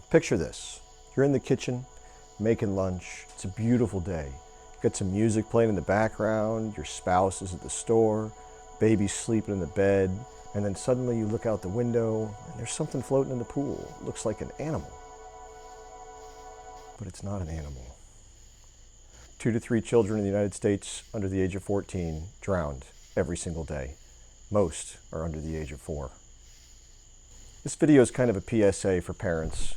Picture this. You're in the kitchen, making lunch. It's a beautiful day. You've got some music playing in the background, your spouse is at the store, baby's sleeping in the bed, and then suddenly you look out the window and there's something floating in the pool. It looks like an animal. But it's not an animal. 2 to 3 children in the United States under the age of 14 drowned every single day. Most are under the age of 4. This video is kind of a PSA for parents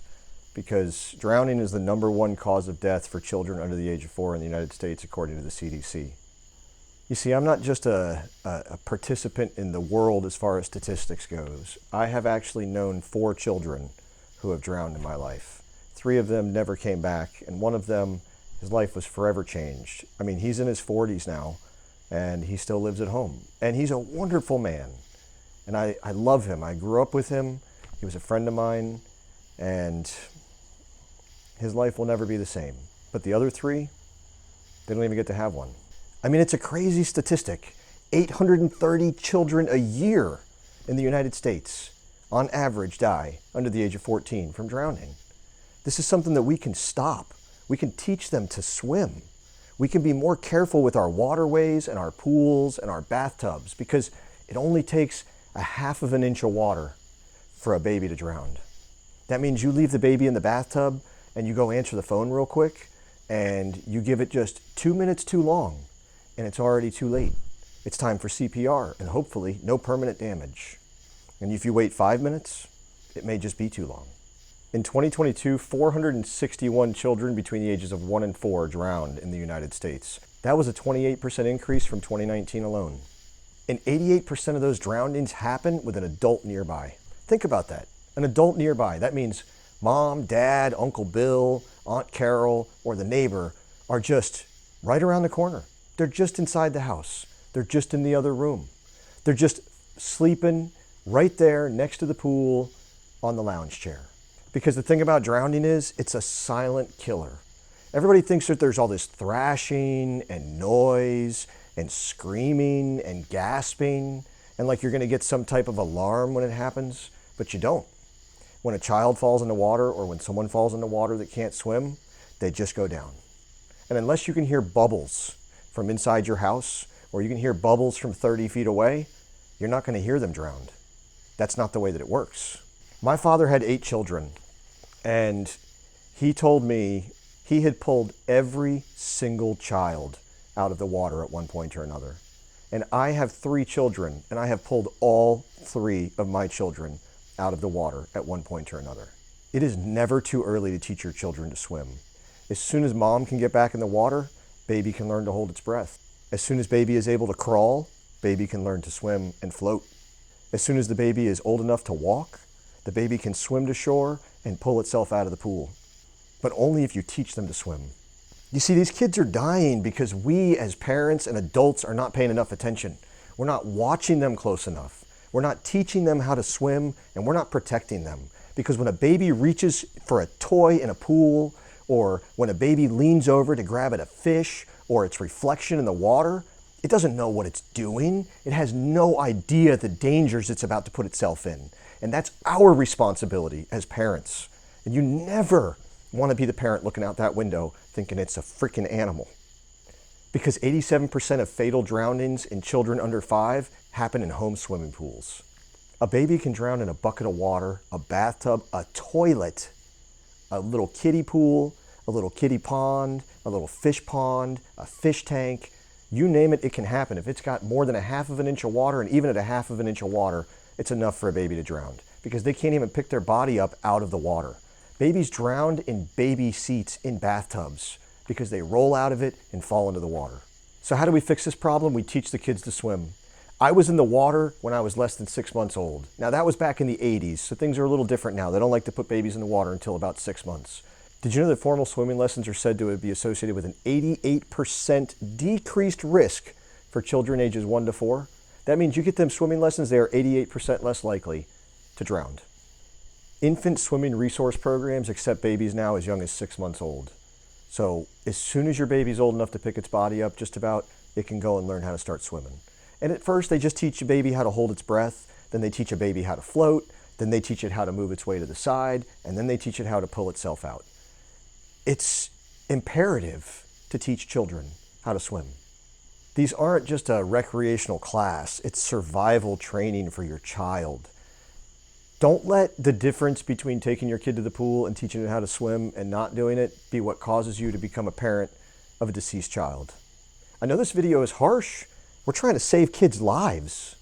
because drowning is the #1 cause of death for children under the age of 4 in the United States, according to the CDC. You see, I'm not just a participant in the world as far as statistics goes. I have actually known 4 children who have drowned in my life. 3 of them never came back, and one of them, his life was forever changed. I mean, he's in his 40s now, and he still lives at home. And he's a wonderful man, and I love him. I grew up with him. He was a friend of mine, and his life will never be the same. But the other 3, they don't even get to have one. I mean, it's a crazy statistic. 830 children a year in the United States, on average, die under the age of 14 from drowning. This is something that we can stop. We can teach them to swim. We can be more careful with our waterways and our pools and our bathtubs because it only takes a 1/2 inch of water for a baby to drown. That means you leave the baby in the bathtub and you go answer the phone real quick and you give it just 2 minutes too long and it's already too late. It's time for CPR and hopefully no permanent damage. And if you wait 5 minutes, it may just be too long. In 2022, 461 children between the ages of 1 and 4 drowned in the United States. That was a 28% increase from 2019 alone. And 88% of those drownings happen with an adult nearby. Think about that. An adult nearby. That means mom, dad, Uncle Bill, Aunt Carol, or the neighbor are just right around the corner. They're just inside the house. They're just in the other room. They're just sleeping right there next to the pool on the lounge chair. Because the thing about drowning is, it's a silent killer. Everybody thinks that there's all this thrashing and noise and screaming and gasping and like you're gonna get some type of alarm when it happens, but you don't. When a child falls in the water or when someone falls in the water that can't swim, they just go down. And unless you can hear bubbles from inside your house or you can hear bubbles from 30 feet away, you're not gonna hear them drowned. That's not the way that it works. My father had 8 children, and he told me he had pulled every single child out of the water at one point or another. And I have 3 children, and I have pulled all 3 of my children out of the water at one point or another. It is never too early to teach your children to swim. As soon as mom can get back in the water, baby can learn to hold its breath. As soon as baby is able to crawl, baby can learn to swim and float. As soon as the baby is old enough to walk, the baby can swim to shore and pull itself out of the pool. But only if you teach them to swim. You see, these kids are dying because we as parents and adults are not paying enough attention. We're not watching them close enough. We're not teaching them how to swim, and we're not protecting them. Because when a baby reaches for a toy in a pool, or when a baby leans over to grab at a fish or its reflection in the water, it doesn't know what it's doing. It has no idea the dangers it's about to put itself in. And that's our responsibility as parents. And you never want to be the parent looking out that window thinking it's a freaking animal. Because 87% of fatal drownings in children under 5 happen in home swimming pools. A baby can drown in a bucket of water, a bathtub, a toilet, a little kiddie pool, a little kiddie pond, a little fish pond, a fish tank. You name it, it can happen. If it's got more than a 1/2 inch of water, and even at a 1/2 inch of water, it's enough for a baby to drown because they can't even pick their body up out of the water. Babies drowned in baby seats in bathtubs because they roll out of it and fall into the water. So how do we fix this problem? We teach the kids to swim. I was in the water when I was less than 6 months old. Now that was back in the 80s, so things are a little different now. They don't like to put babies in the water until about 6 months. Did you know that formal swimming lessons are said to be associated with an 88% decreased risk for children ages 1 to 4? That means you get them swimming lessons, they are 88% less likely to drown. Infant swimming resource programs accept babies now as young as 6 months old. So as soon as your baby's old enough to pick its body up, just about, it can go and learn how to start swimming. And at first they just teach a baby how to hold its breath, then they teach a baby how to float, then they teach it how to move its way to the side, and then they teach it how to pull itself out. It's imperative to teach children how to swim. These aren't just a recreational class, it's survival training for your child. Don't let the difference between taking your kid to the pool and teaching it how to swim and not doing it be what causes you to become a parent of a deceased child. I know this video is harsh. We're trying to save kids' lives.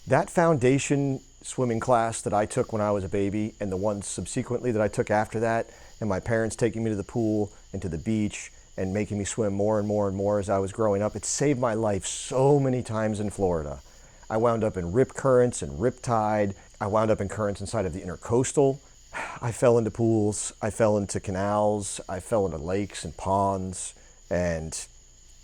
That foundation swimming class that I took when I was a baby and the ones subsequently that I took after that, and my parents taking me to the pool and to the beach and making me swim more and more and more as I was growing up, it saved my life so many times in Florida. I wound up in rip currents and rip tide. I wound up in currents inside of the intercoastal. I fell into pools. I fell into canals. I fell into lakes and ponds. And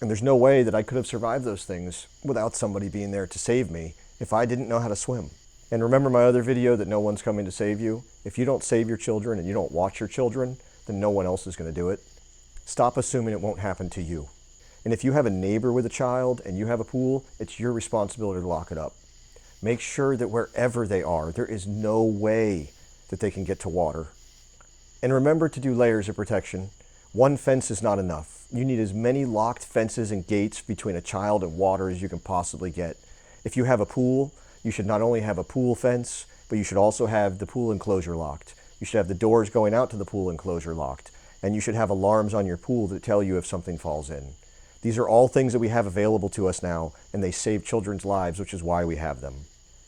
there's no way that I could have survived those things without somebody being there to save me if I didn't know how to swim. And remember my other video that no one's coming to save you? If you don't save your children and you don't watch your children, then no one else is going to do it. Stop assuming it won't happen to you. And if you have a neighbor with a child and you have a pool, it's your responsibility to lock it up. Make sure that wherever they are, there is no way that they can get to water. And remember to do layers of protection. One fence is not enough. You need as many locked fences and gates between a child and water as you can possibly get. If you have a pool, you should not only have a pool fence, but you should also have the pool enclosure locked. You should have the doors going out to the pool enclosure locked. And you should have alarms on your pool that tell you if something falls in. These are all things that we have available to us now, and they save children's lives, which is why we have them.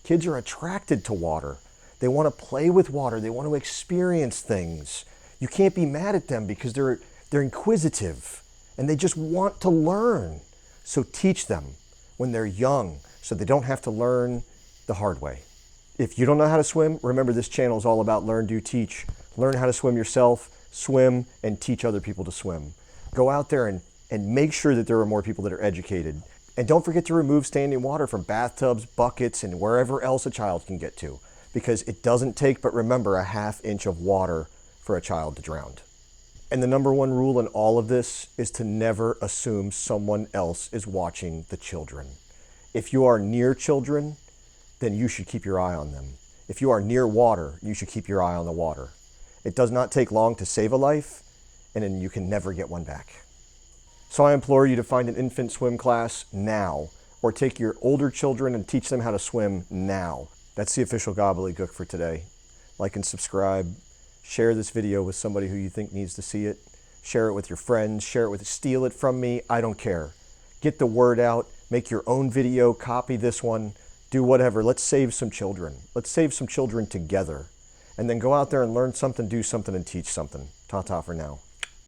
Kids are attracted to water. They want to play with water. They want to experience things. You can't be mad at them because they're inquisitive and they just want to learn. So teach them when they're young so they don't have to learn the hard way. If you don't know how to swim, remember this channel is all about learn, do, teach. Learn how to swim yourself, swim, and teach other people to swim. Go out there and make sure that there are more people that are educated. And don't forget to remove standing water from bathtubs, buckets, and wherever else a child can get to, because it doesn't take, but remember, a ½ inch of water for a child to drown. And the number one rule in all of this is to never assume someone else is watching the children. If you are near children, then you should keep your eye on them. If you are near water, you should keep your eye on the water. It does not take long to save a life, and then you can never get one back. So I implore you to find an infant swim class now, or take your older children and teach them how to swim now. That's the official gobbledygook for today. Like and subscribe. Share this video with somebody who you think needs to see it. Share it with your friends. Steal it from me. I don't care. Get the word out. Make your own video. Copy this one. Do whatever. Let's save some children. Let's save some children together. And then go out there and learn something, do something, and teach something. Ta-ta for now.